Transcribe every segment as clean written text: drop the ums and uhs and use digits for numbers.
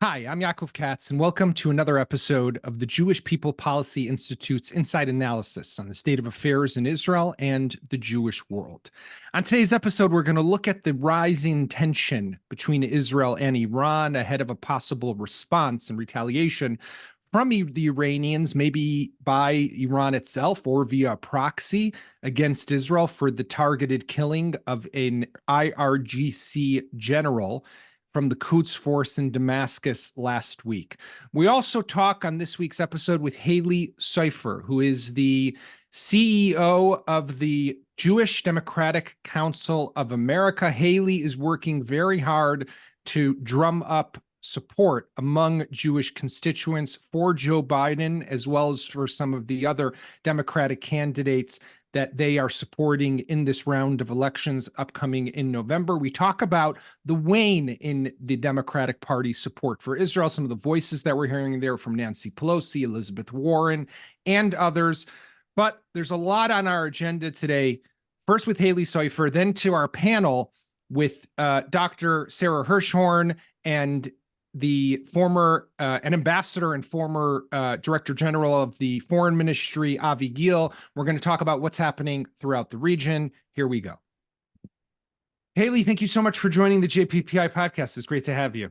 Hi, I'm Yaakov Katz, and welcome to another episode of the Jewish People Policy Institute's Inside Analysis on the state of affairs in Israel and the Jewish world. On today's episode, we're going to look at the rising tension between Israel and Iran ahead of a possible response and retaliation from the Iranians, maybe by Iran itself or via proxy against Israel for the targeted killing of an IRGC general from the Quds force in Damascus last week. We also talk on this week's episode with Halie Soifer, who is the CEO of the Jewish Democratic Council of America. Halie is working very hard to drum up support among Jewish constituents for Joe Biden, as well as for some of the other Democratic candidates that they are supporting in this round of elections upcoming in November. We talk about the wane in the Democratic Party support for Israel, some of the voices that we're hearing there from Nancy Pelosi, Elizabeth Warren, and others. But there's a lot on our agenda today. First with Halie Soifer, then to our panel with Dr. Sara Hirschhorn and the former an ambassador and former director general of the foreign ministry, Avi Gil. We're going to talk about what's happening throughout the region. Here we go. Halie, thank you so much for joining the JPPI podcast. It's great to have you.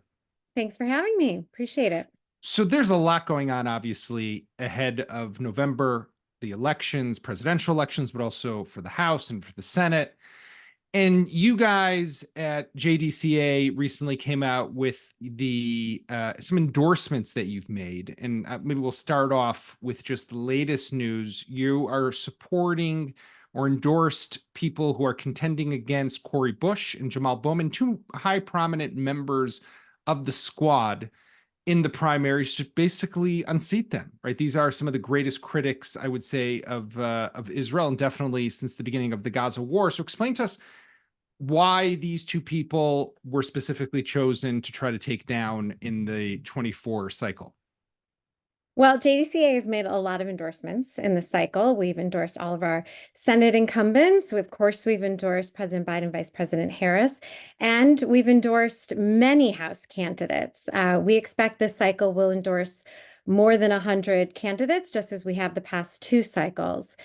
Thanks for having me. Appreciate it. So there's a lot going on, obviously, ahead of November, the elections, presidential elections, but also for the House and for the Senate. And you guys at JDCA recently came out with the some endorsements that you've made. And maybe we'll start off with just the latest news. You are supporting or endorsed people who are contending against Cori Bush and Jamal Bowman, two high prominent members of the squad in the primaries, to basically unseat them, right? These are some of the greatest critics, I would say, of Israel, and definitely since the beginning of the Gaza war. So explain to us why these two people were specifically chosen to try to take down in the 24 cycle. Well, JDCA has made a lot of endorsements in the cycle. We've endorsed all of our Senate incumbents. Of course, we've endorsed President Biden, Vice President Harris, and we've endorsed many House candidates. We expect this cycle will endorse more than 100 candidates, just as we have the past two cycles.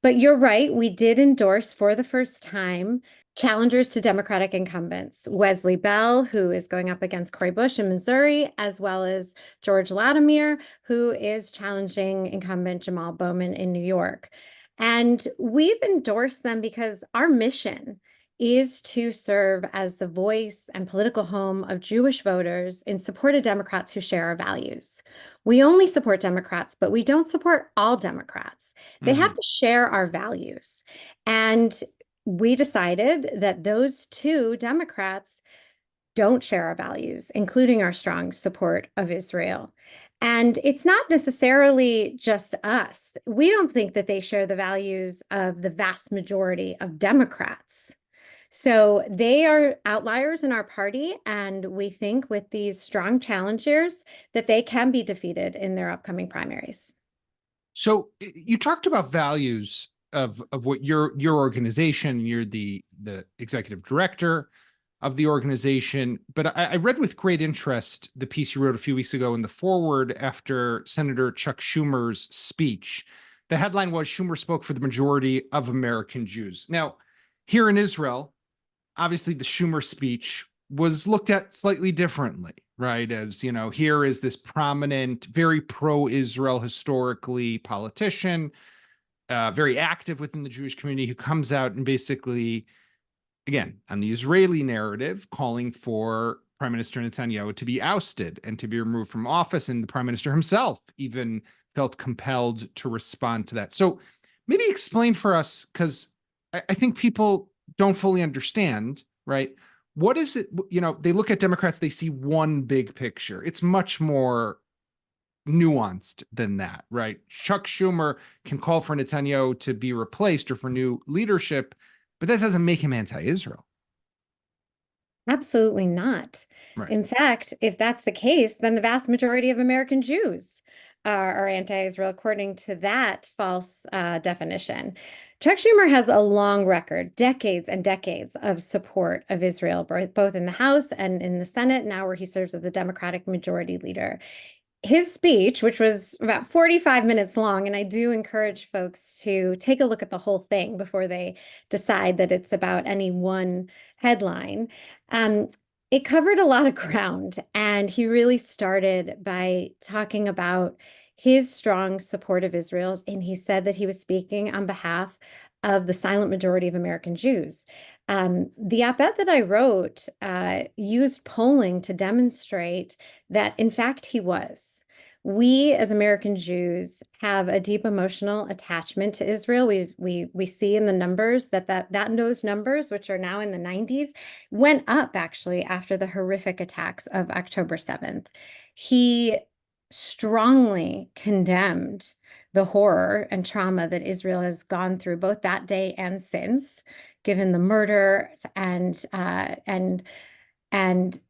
But you're right, we did endorse for the first time challengers to Democratic incumbents, Wesley Bell, who is going up against Cori Bush in Missouri, as well as George Latimer, who is challenging incumbent Jamal Bowman in New York. And we've endorsed them because our mission is to serve as the voice and political home of Jewish voters in support of Democrats who share our values. We only support Democrats, but we don't support all Democrats. They have to share our values. And we decided that those two Democrats don't share our values, including our strong support of Israel. And it's not necessarily just us. We don't think that they share the values of the vast majority of Democrats. So they are outliers in our party, and we think with these strong challengers that they can be defeated in their upcoming primaries. So you talked about values of what your organization, you're the executive director of the organization, but I read with great interest the piece you wrote a few weeks ago in the foreword after Senator Chuck Schumer's speech. The headline was, "Schumer spoke for the majority of American Jews." Now, here in Israel, obviously the Schumer speech was looked at slightly differently, right? As, you know, here is this prominent, very pro-Israel historically politician, very active within the Jewish community, who comes out and basically, again, on the Israeli narrative, calling for Prime Minister Netanyahu to be ousted and to be removed from office. And the Prime Minister himself even felt compelled to respond to that. So maybe explain for us, because I think people don't fully understand, right? What is it? You know, they look at Democrats, they see one big picture. It's much more nuanced than that, right? Chuck Schumer can call for Netanyahu to be replaced or for new leadership, but that doesn't make him anti-Israel. Absolutely not. Right. In fact, if that's the case, then the vast majority of American Jews are anti-Israel, according to that false definition. Chuck Schumer has a long record, decades and decades of support of Israel, both in the House and in the Senate, now where he serves as the Democratic Majority Leader. His speech, which was about 45 minutes long, and I do encourage folks to take a look at the whole thing before they decide that it's about any one headline. It covered a lot of ground, and he really started by talking about his strong support of Israel, and he said that he was speaking on behalf of the silent majority of American Jews. The op-ed that I wrote used polling to demonstrate that, in fact, he was. We, as American Jews, have a deep emotional attachment to Israel. We see in the numbers that those numbers, which are now in the 90s, went up actually after the horrific attacks of October 7th. He strongly condemned the horror and trauma that Israel has gone through both that day and since, given the murder and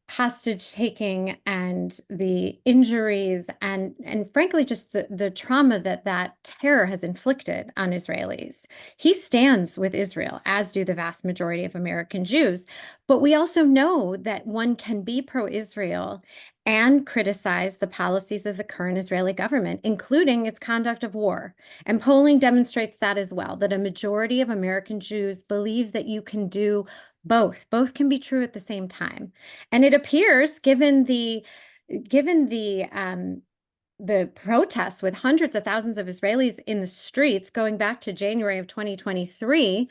hostage taking and the injuries and frankly just the trauma that terror has inflicted on Israelis. He stands with Israel, as do the vast majority of American Jews. But we also know that one can be pro-Israel and criticize the policies of the current Israeli government, including its conduct of war. And polling demonstrates that as well, that a majority of American Jews believe that you can do both. Both can be true at the same time. And it appears, given the protests with hundreds of thousands of Israelis in the streets going back to January of 2023,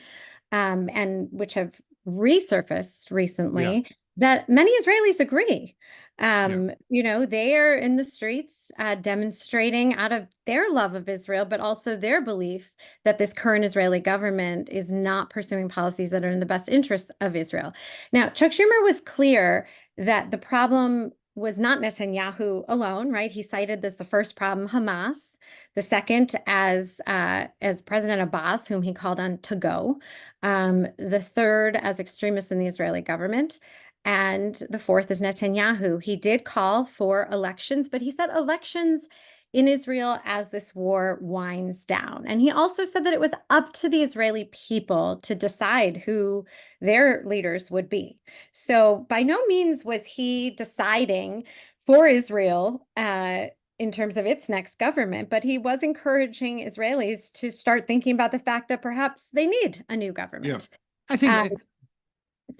and which have resurfaced recently, that many Israelis agree. They are in the streets demonstrating out of their love of Israel, but also their belief that this current Israeli government is not pursuing policies that are in the best interests of Israel. Now, Chuck Schumer was clear that the problem was not Netanyahu alone, right? He cited this, the first problem, Hamas, the second as President Abbas, whom he called on to go, the third as extremists in the Israeli government, and the fourth is Netanyahu. He did call for elections, but he said elections in Israel as this war winds down. And he also said that it was up to the Israeli people to decide who their leaders would be. So by no means was he deciding for Israel in terms of its next government, but he was encouraging Israelis to start thinking about the fact that perhaps they need a new government. Yeah. I think,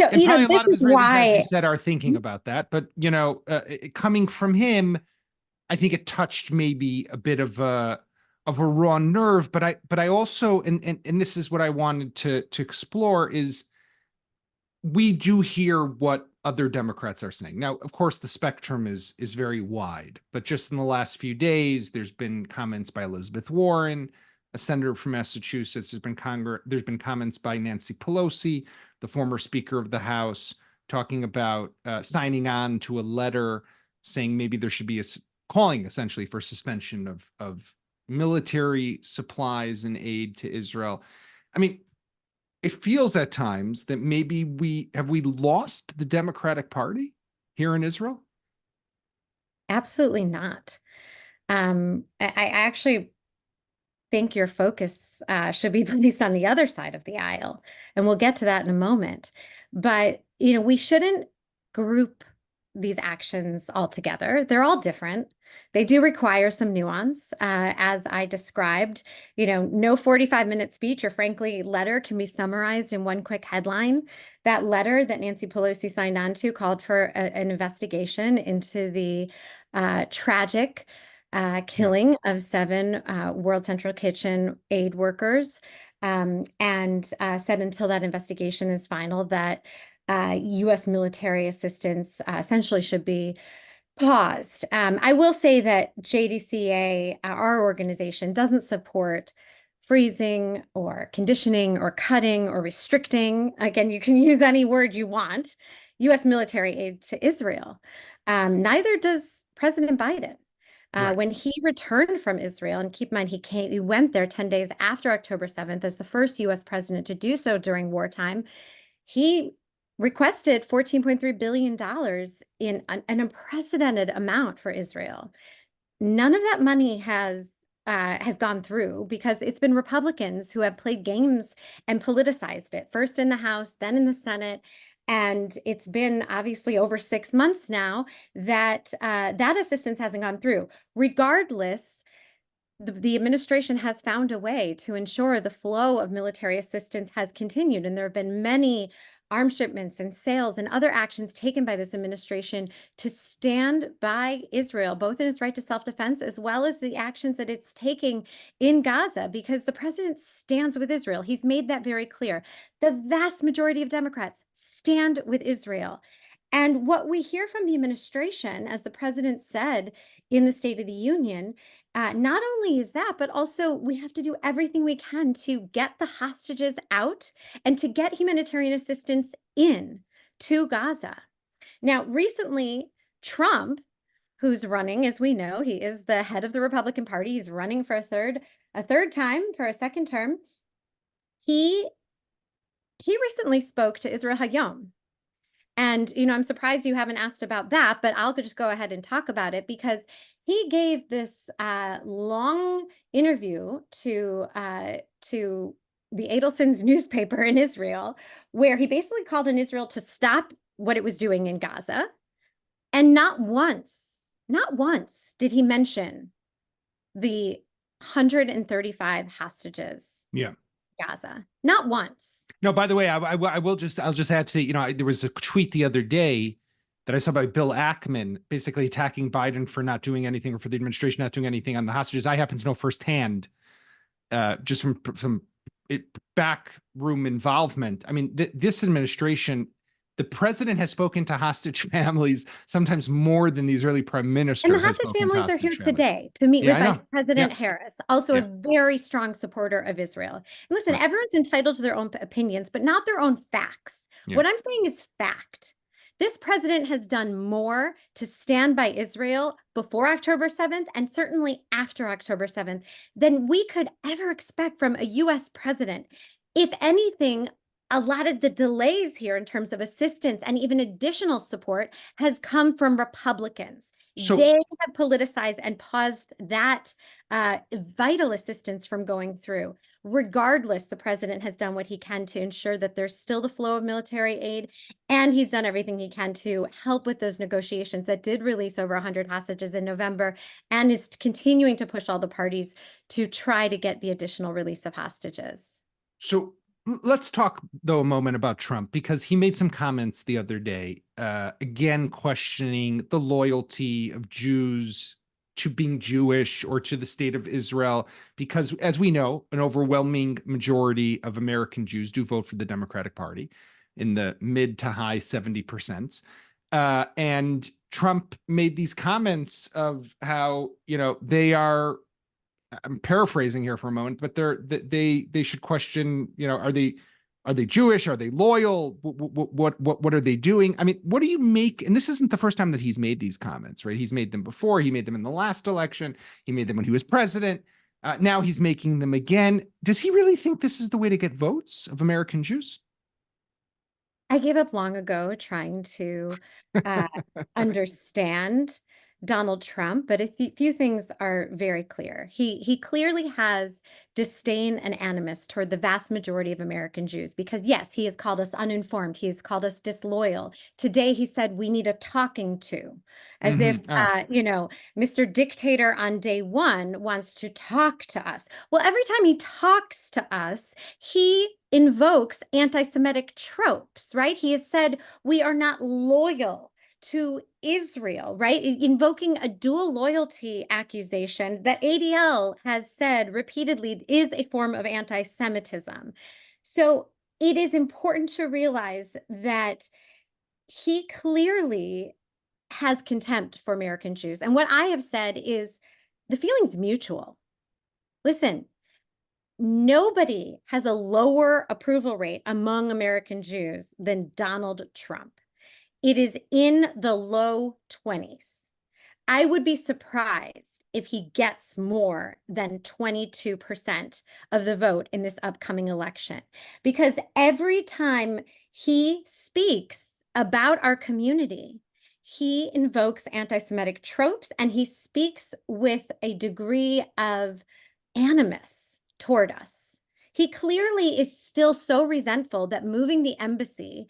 so, and probably a this lot of is Israelis, as you why. said, are thinking about that. But, coming from him, I think it touched maybe a bit of a raw nerve. But I also, and this is what I wanted to explore, is we do hear what other Democrats are saying. Now, of course, the spectrum is very wide, but just in the last few days, there's been comments by Elizabeth Warren, a senator from Massachusetts. There's been comments by Nancy Pelosi, the former Speaker of the House, talking about signing on to a letter saying maybe there should be calling essentially for suspension of military supplies and aid to Israel. I mean, it feels at times that maybe we lost the Democratic Party here in Israel? Absolutely not. I actually think your focus should be placed on the other side of the aisle, and we'll get to that in a moment. But we shouldn't group these actions all together. They're all different. They do require some nuance, as I described. No 45-minute speech or frankly letter can be summarized in one quick headline. That letter that Nancy Pelosi signed on to called for an investigation into the tragic killing of 7 World Central Kitchen aid workers, and said until that investigation is final that U.S. military assistance essentially should be paused. I will say that JDCA, our organization, doesn't support freezing or conditioning or cutting or restricting. Again, you can use any word you want, U.S. military aid to Israel. Neither does President Biden. Right. When he returned from Israel, and keep in mind, he went there 10 days after October 7th as the first U.S. president to do so during wartime. He requested $14.3 billion in an unprecedented amount for Israel. None of that money has has gone through, because it's been Republicans who have played games and politicized it, first in the House, then in the Senate. And it's been obviously over 6 months now that that assistance hasn't gone through. Regardless, the administration has found a way to ensure the flow of military assistance has continued. And there have been many arms shipments and sales and other actions taken by this administration to stand by Israel, both in its right to self-defense, as well as the actions that it's taking in Gaza, because the president stands with Israel. He's made that very clear. The vast majority of Democrats stand with Israel. And what we hear from the administration, as the president said in the State of the Union, not only is that, but also we have to do everything we can to get the hostages out and to get humanitarian assistance in to Gaza. Now, recently, Trump, who's running, as we know, he is the head of the Republican Party. He's running for a third time for a second term. He recently spoke to Israel Hayom. And, I'm surprised you haven't asked about that, but I'll just go ahead and talk about it, because he gave this long interview to the Adelson's newspaper in Israel, where he basically called on Israel to stop what it was doing in Gaza. And not once did he mention the 135 hostages. Yeah. Gaza. Not once. No, by the way, I'll just add to, there was a tweet the other day that I saw by Bill Ackman, basically attacking Biden for not doing anything, or for the administration not doing anything on the hostages. I happen to know firsthand, just from some backroom involvement. I mean, this administration, the president has spoken to hostage families sometimes more than the Israeli prime minister. And the hostage families are here today to meet with Vice President Harris, also a very strong supporter of Israel. And listen, everyone's entitled to their own opinions, but not their own facts. What I'm saying is fact. This president has done more to stand by Israel before October 7th, and certainly after October 7th, than we could ever expect from a U.S. president. If anything, a lot of the delays here in terms of assistance and even additional support has come from Republicans. So they have politicized and paused that vital assistance from going through. Regardless, the president has done what he can to ensure that there's still the flow of military aid, and he's done everything he can to help with those negotiations that did release over 100 hostages in November, and is continuing to push all the parties to try to get the additional release of hostages. So let's talk, though, a moment about Trump, because he made some comments the other day, again, questioning the loyalty of Jews to being Jewish or to the state of Israel, because, as we know, an overwhelming majority of American Jews do vote for the Democratic Party, in the mid to high 70%. And Trump made these comments of how, they are, I'm paraphrasing here for a moment, but they should question, are they Jewish? Are they loyal? What are they doing? I mean, what do you make? And this isn't the first time that he's made these comments, right? He's made them before. He made them in the last election. He made them when he was president. Now he's making them again. Does he really think this is the way to get votes of American Jews? I gave up long ago trying to understand Donald Trump, but a few things are very clear. He clearly has disdain and animus toward the vast majority of American Jews, because yes, he has called us uninformed. He has called us disloyal. Today, he said we need a talking to, as if, Mr. Dictator on day one wants to talk to us. Well, every time he talks to us, he invokes anti-Semitic tropes, right? He has said we are not loyal to Israel, right? Invoking a dual loyalty accusation that ADL has said repeatedly is a form of anti-Semitism. So it is important to realize that he clearly has contempt for American Jews. And what I have said is the feeling's mutual. Listen, nobody has a lower approval rate among American Jews than Donald Trump. It is in the low 20s. I would be surprised if he gets more than 22% of the vote in this upcoming election, because every time he speaks about our community, he invokes anti-Semitic tropes, and he speaks with a degree of animus toward us. He clearly is still so resentful that moving the embassy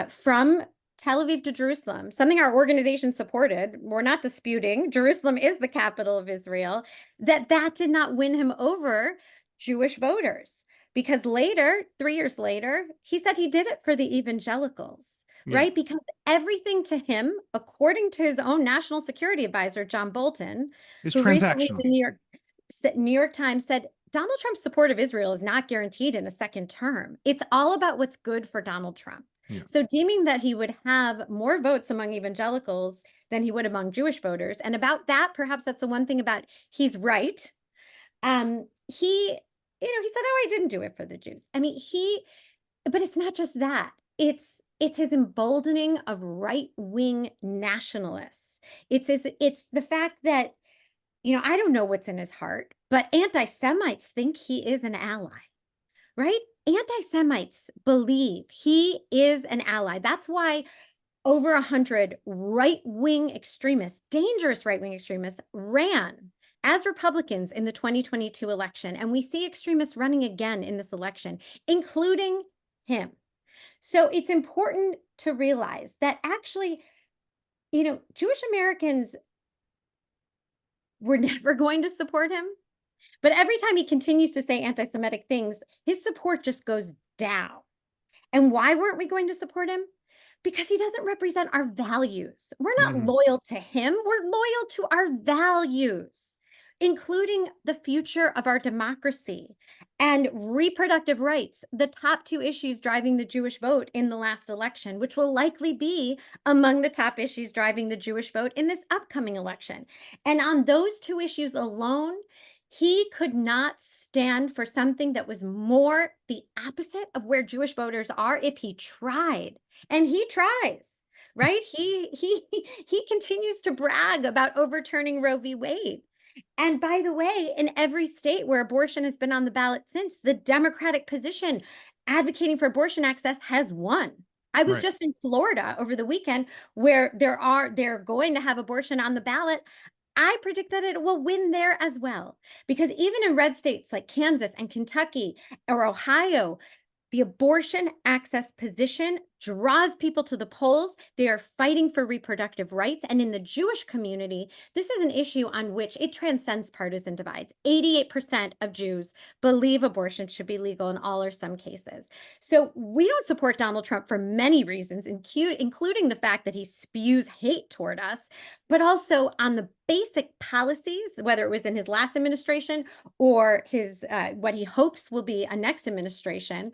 from Tel Aviv to Jerusalem, something our organization supported, we're not disputing, Jerusalem is the capital of Israel, that did not win him over Jewish voters. Because later, 3 years later, he said he did it for the evangelicals, right? Because everything to him, according to his own national security advisor, John Bolton, It's who recently transactional. the New York Times said, Donald Trump's support of Israel is not guaranteed in a second term. It's all about what's good for Donald Trump. So deeming that he would have more votes among evangelicals than he would among Jewish voters. And about that, perhaps that's the one thing about he's right. He said, oh, I didn't do it for the Jews. I mean, but it's not just that. It's his emboldening of right-wing nationalists. It's the fact that, I don't know what's in his heart, but anti-Semites think he is an ally, right? Anti-Semites believe he is an ally. That's why over 100 right-wing extremists, dangerous right-wing extremists, ran as Republicans in the 2022 election. And we see extremists running again in this election, including him. So it's important to realize that actually, Jewish Americans were never going to support him. But every time he continues to say anti-Semitic things, his support just goes down. And why weren't we going to support him? Because he doesn't represent our values. We're not loyal to him. We're loyal to our values, including the future of our democracy and reproductive rights, the top two issues driving the Jewish vote in the last election, which will likely be among the top issues driving the Jewish vote in this upcoming election. And on those two issues alone, he could not stand for something that was more the opposite of where Jewish voters are if he tried. And he tries, right? He continues to brag about overturning Roe v. Wade. And by the way, in every state where abortion has been on the ballot since, the Democratic position advocating for abortion access has won. I was just in Florida over the weekend where they're going to have abortion on the ballot. I predict that it will win there as well, because even in red states like Kansas and Kentucky or Ohio, the abortion access position draws people to the polls. They are fighting for reproductive rights. And in the Jewish community, this is an issue on which it transcends partisan divides. 88% of Jews believe abortion should be legal in all or some cases. So we don't support Donald Trump for many reasons, including the fact that he spews hate toward us, but also on the basic policies, whether it was in his last administration or his what he hopes will be a next administration.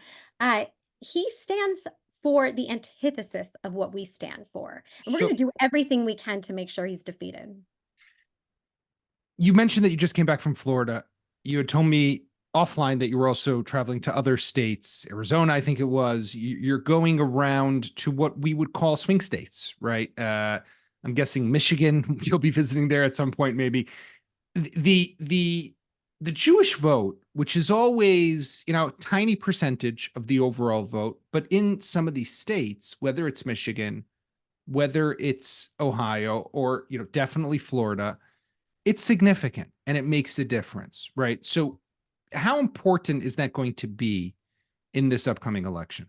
He stands for the antithesis of what we stand for. And we're going to do everything we can to make sure he's defeated. You mentioned that you just came back from Florida. You had told me offline that you were also traveling to other states, Arizona, I think it was. You're going around to what we would call swing states, right? I'm guessing Michigan, you'll be visiting there at some point, maybe. The Jewish vote, which is always, a tiny percentage of the overall vote, but in some of these states, whether it's Michigan, whether it's Ohio, or, definitely Florida, it's significant and it makes a difference, right? So how important is that going to be in this upcoming election?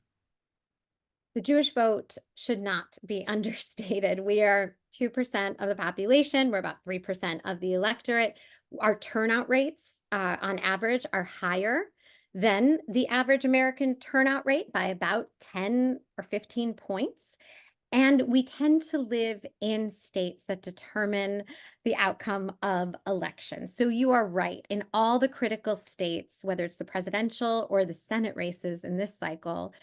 The Jewish vote should not be understated. We are 2% of the population. We're about 3% of the electorate. Our turnout rates on average are higher than the average American turnout rate by about 10 or 15 points. And we tend to live in states that determine the outcome of elections. So you are right. In all the critical states, whether it's the presidential or the Senate races in this cycle,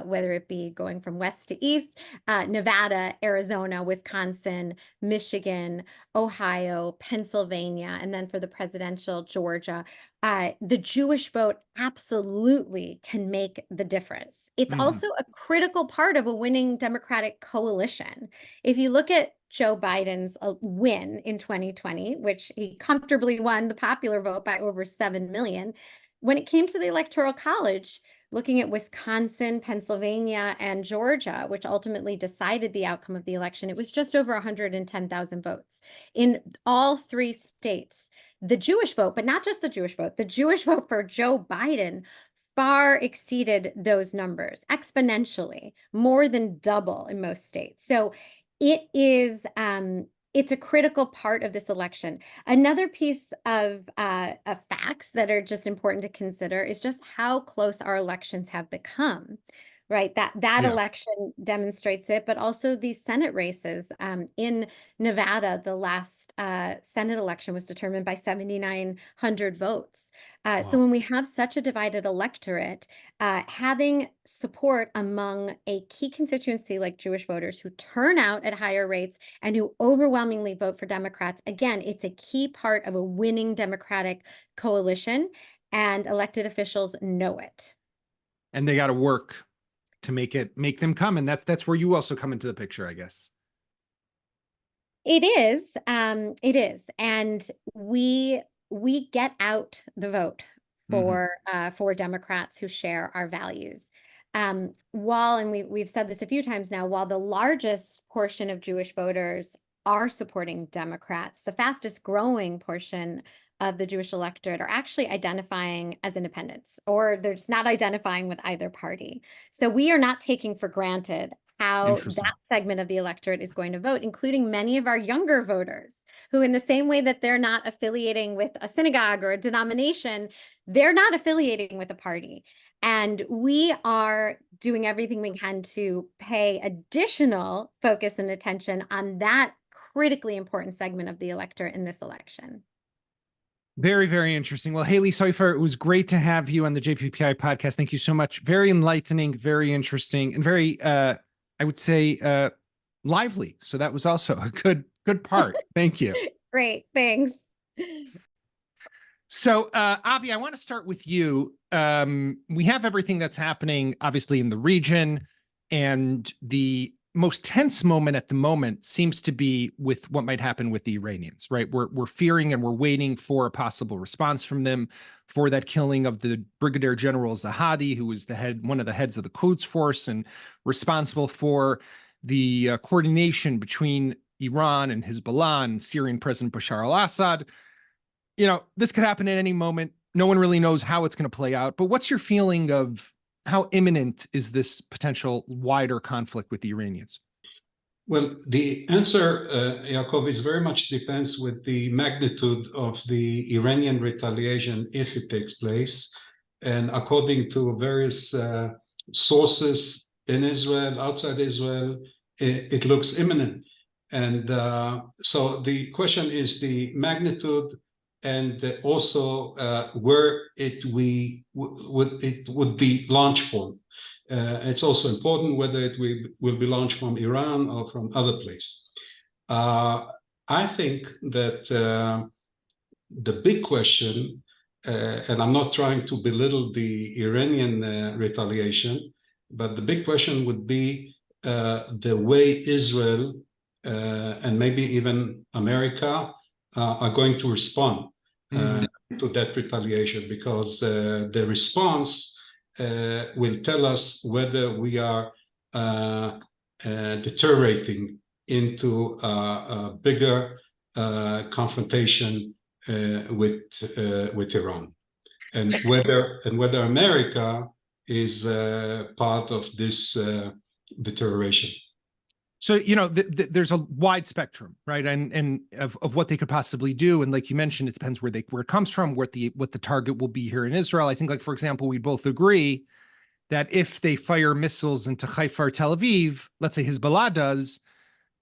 whether it be going from west to east, Nevada, Arizona, Wisconsin, Michigan, Ohio, Pennsylvania, and then for the presidential, Georgia, the Jewish vote absolutely can make the difference. It's also a critical part of a winning Democratic coalition. If you look at Joe Biden's win in 2020, which he comfortably won the popular vote by over 7 million, when it came to the Electoral College, looking at Wisconsin, Pennsylvania, and Georgia, which ultimately decided the outcome of the election, it was just over 110,000 votes. In all three states, the Jewish vote, but not just the Jewish vote, the Jewish vote for Joe Biden far exceeded those numbers exponentially, more than double in most states. So it is, it's a critical part of this election. Another piece of facts that are just important to consider is just how close our elections have become. Right, that election demonstrates it, but also these Senate races. In Nevada, the last Senate election was determined by 7,900 votes. So when we have such a divided electorate, having support among a key constituency like Jewish voters who turn out at higher rates and who overwhelmingly vote for Democrats, again, it's a key part of a winning Democratic coalition, and elected officials know it. And they got to work to make them come. And that's where you also come into the picture, I guess. It is. And we get out the vote for Democrats who share our values. And we've said this a few times now, while the largest portion of Jewish voters are supporting Democrats, the fastest growing portion of the Jewish electorate are actually identifying as independents, or they're just not identifying with either party. So we are not taking for granted how that segment of the electorate is going to vote, including many of our younger voters who, in the same way that they're not affiliating with a synagogue or a denomination, they're not affiliating with a party. And we are doing everything we can to pay additional focus and attention on that critically important segment of the electorate in this election. Very, very interesting. Well, Halie, Soifer, it was great to have you on the JPPI podcast. Thank you so much. Very enlightening, very interesting, and very, I would say, lively. So that was also a good part. Thank you. Great. Thanks. So, Avi, I want to start with you. We have everything that's happening, obviously, in the region, and the most tense moment at the moment seems to be with what might happen with the Iranians, right? We're fearing and we're waiting for a possible response from them for that killing of the Brigadier General Zahedi, who was one of the heads of the Quds Force and responsible for the coordination between Iran and Hezbollah and Syrian President Bashar al-Assad. You know, this could happen at any moment. No one really knows how it's going to play out. But what's your feeling of how imminent is this potential wider conflict with the Iranians? Well, the answer, Yaakov, is very much depends with the magnitude of the Iranian retaliation if it takes place. And according to various sources in Israel, outside Israel, it looks imminent. And so the question is the magnitude and also where it would be launched from. It's also important whether it will be launched from Iran or from other place. I think that the big question, and I'm not trying to belittle the Iranian retaliation, but the big question would be the way Israel and maybe even America are going to respond to that retaliation, because the response will tell us whether we are deteriorating into a bigger confrontation with Iran, and whether America is part of this deterioration. So, you know, there's a wide spectrum, right? And of what they could possibly do. And like you mentioned, it depends where it comes from, what the target will be here in Israel. I think, like, for example, we both agree that if they fire missiles into Haifa or Tel Aviv, let's say Hezbollah does,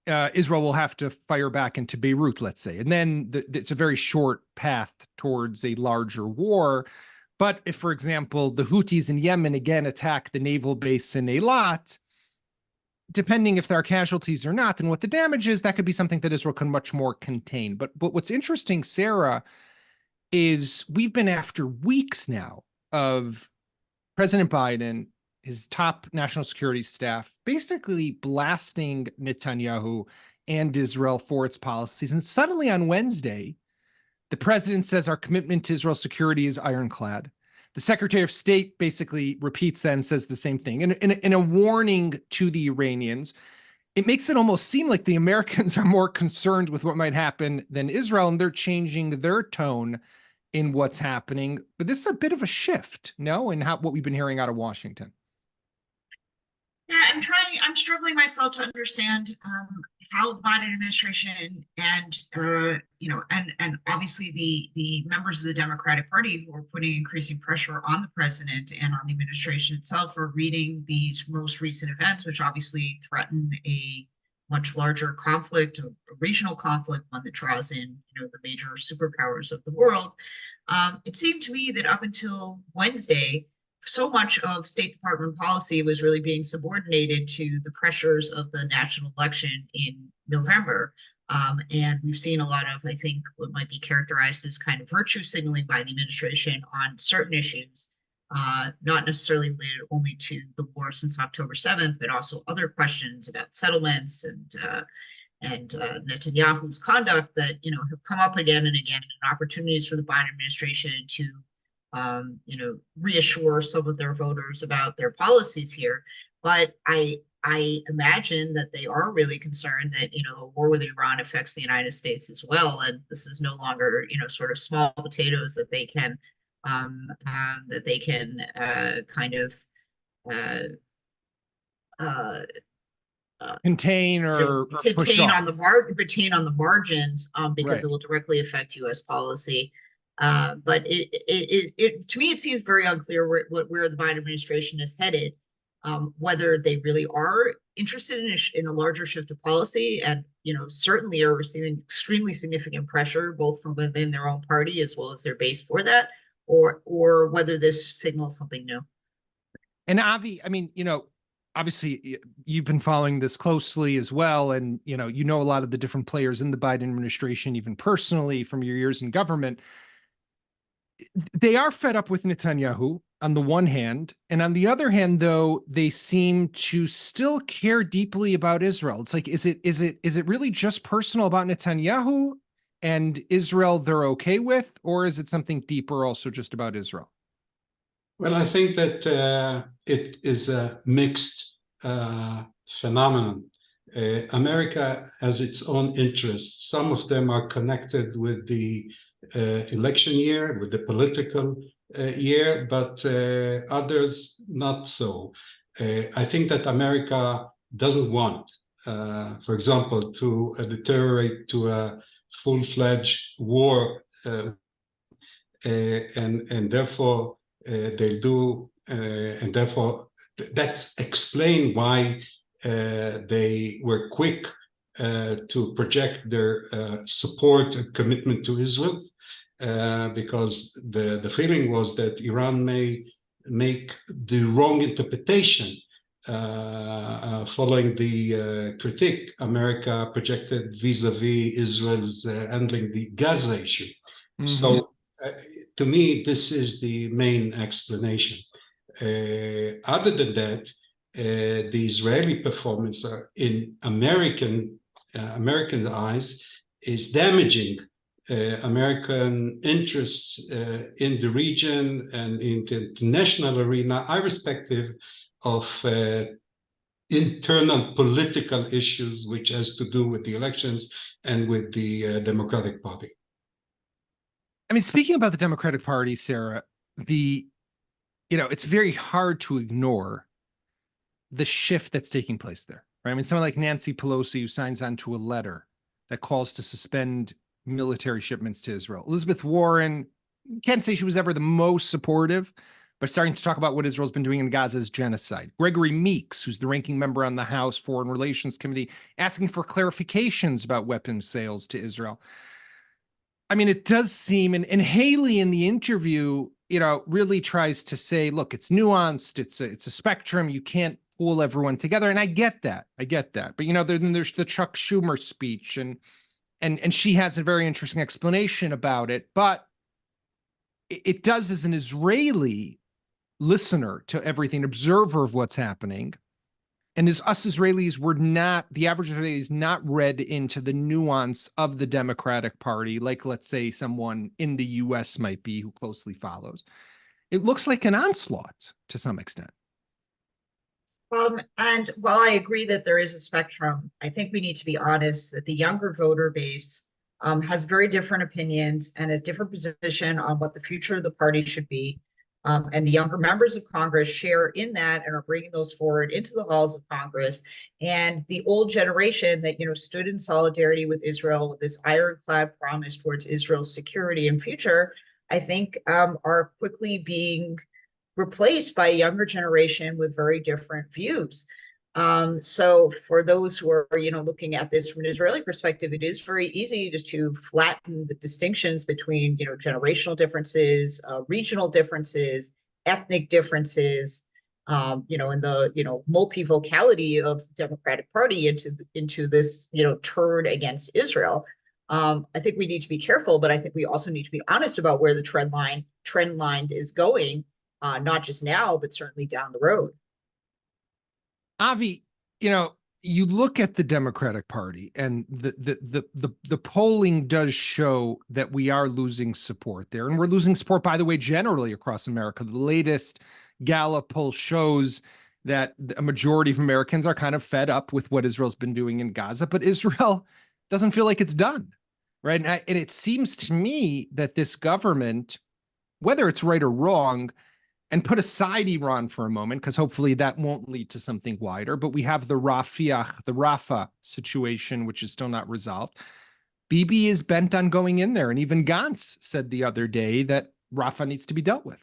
Israel will have to fire back into Beirut, let's say. And then it's a very short path towards a larger war. But if, for example, the Houthis in Yemen again attack the naval base in Eilat, depending if there are casualties or not and what the damage is, that could be something that Israel can much more contain. But what's interesting, Sarah, is we've been after weeks now of President Biden, his top national security staff, basically blasting Netanyahu and Israel for its policies. And suddenly on Wednesday, the president says our commitment to Israel's security is ironclad. The Secretary of State basically repeats that and says the same thing. And in a warning to the Iranians, it makes it almost seem like the Americans are more concerned with what might happen than Israel, and they're changing their tone in what's happening. But this is a bit of a shift, no, in what we've been hearing out of Washington. Yeah, I'm struggling myself to understand how the Biden administration and and obviously the members of the Democratic Party who are putting increasing pressure on the president and on the administration itself are reading these most recent events, which obviously threaten a much larger conflict, a regional conflict, one that draws in the major superpowers of the world. It seemed to me that up until Wednesday, so much of State Department policy was really being subordinated to the pressures of the national election in November. And we've seen a lot of, I think, what might be characterized as kind of virtue signaling by the administration on certain issues, not necessarily related only to the war since October 7th, but also other questions about settlements and Netanyahu's conduct that have come up again and again, and opportunities for the Biden administration to reassure some of their voters about their policies here. But I imagine that they are really concerned that, a war with Iran affects the United States as well. And this is no longer, sort of small potatoes that they can contain or push off. Retain on the margins, because Right. it will directly affect U.S. policy. But it to me, it seems very unclear where the Biden administration is headed, whether they really are interested in a larger shift of policy, and certainly are receiving extremely significant pressure both from within their own party as well as their base for that, or whether this signals something new. And Avi, I mean, obviously you've been following this closely as well, and a lot of the different players in the Biden administration, even personally from your years in government. They are fed up with Netanyahu on the one hand, and on the other hand, though, they seem to still care deeply about Israel. It's like, is it really just personal about Netanyahu and Israel they're okay with, or is it something deeper also just about Israel? Well, I think that it is a mixed phenomenon. America has its own interests. Some of them are connected with the election year, with the political year, but others not so. I think that America doesn't want, for example, to deteriorate to a full-fledged war, and therefore they'll do, and therefore that's explain why they were quick to project their support and commitment to Israel, because the feeling was that Iran may make the wrong interpretation following the critique America projected vis-a-vis Israel's handling the Gaza issue. Mm-hmm. So to me, this is the main explanation. Other than that, the Israeli performance in American eyes is damaging American interests in the region and in the international arena, irrespective of internal political issues, which has to do with the elections and with the Democratic Party. I mean, speaking about the Democratic Party, Sarah, it's very hard to ignore the shift that's taking place there, right? I mean, someone like Nancy Pelosi, who signs on to a letter that calls to suspend military shipments to Israel. Elizabeth Warren, can't say she was ever the most supportive, but starting to talk about what Israel's been doing in Gaza as genocide. Gregory Meeks, who's the ranking member on the House Foreign Relations Committee, asking for clarifications about weapons sales to Israel. I mean, it does seem, and Halie in the interview, really tries to say, look, it's nuanced, it's a spectrum, you can't pull everyone together. And I get that. But, then there's the Chuck Schumer speech, and she has a very interesting explanation about it. But it does, as an Israeli listener to everything, observer of what's happening, and as us Israelis, the average Israeli is not read into the nuance of the Democratic Party, like, let's say, someone in the US might be who closely follows. it looks like an onslaught to some extent. And while I agree that there is a spectrum, I think we need to be honest that the younger voter base has very different opinions and a different position on what the future of the party should be. And the younger members of Congress share in that and are bringing those forward into the halls of Congress. And the old generation that, stood in solidarity with Israel with this ironclad promise towards Israel's security and future, I think are quickly being replaced by a younger generation with very different views. So for those who are, looking at this from an Israeli perspective, it is very easy to flatten the distinctions between, generational differences, regional differences, ethnic differences, and the, multivocality of the Democratic Party into this, turn against Israel. I think we need to be careful, but I think we also need to be honest about where the trend line is going. Not just now, but certainly down the road. Avi, you look at the Democratic Party, and the polling does show that we are losing support there, and we're losing support, by the way, generally across America. The latest Gallup poll shows that a majority of Americans are kind of fed up with what Israel's been doing in Gaza, but Israel doesn't feel like it's done, right? And it seems to me that this government, whether it's right or wrong, and put aside Iran for a moment, because hopefully that won't lead to something wider, but we have the Rafah situation, which is still not resolved. Bibi is bent on going in there, and even Gantz said the other day that Rafah needs to be dealt with.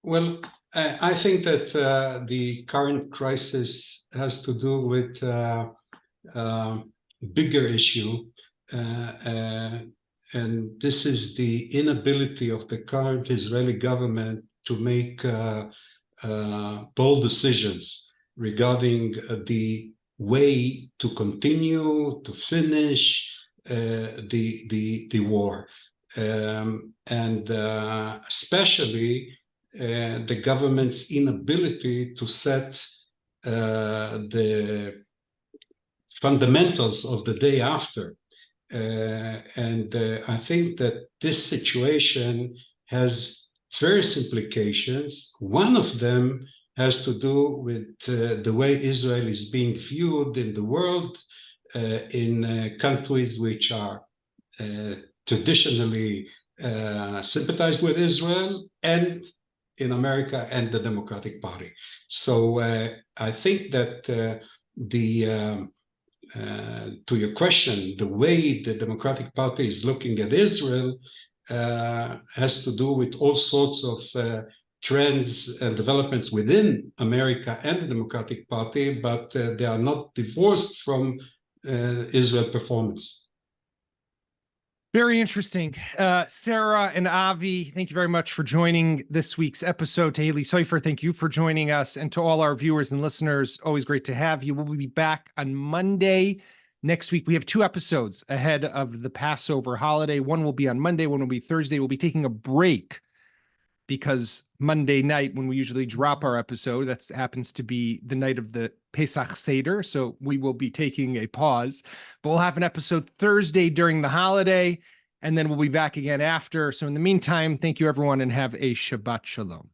Well, I think that the current crisis has to do with a bigger issue, and this is the inability of the current Israeli government to make bold decisions regarding the way to continue, to finish the war. And especially the government's inability to set the fundamentals of the day after. And I think that this situation has various implications. One of them has to do with the way Israel is being viewed in the world, in countries which are traditionally sympathized with Israel, and in America and the Democratic Party. So I think that to your question, the way the Democratic Party is looking at Israel has to do with all sorts of trends and developments within America and the Democratic Party, but they are not divorced from Israel performance. Very interesting. Sara and Avi, thank you very much for joining this week's episode. To Halie Soifer, thank you for joining us. And to all our viewers and listeners, always great to have you. We'll be back on Monday next week. We have 2 episodes ahead of the Passover holiday. One will be on Monday, one will be Thursday. We'll be taking a break because Monday night, when we usually drop our episode, that happens to be the night of the Pesach Seder. So we will be taking a pause, but we'll have an episode Thursday during the holiday, and then we'll be back again after. So in the meantime, thank you, everyone, and have a Shabbat Shalom.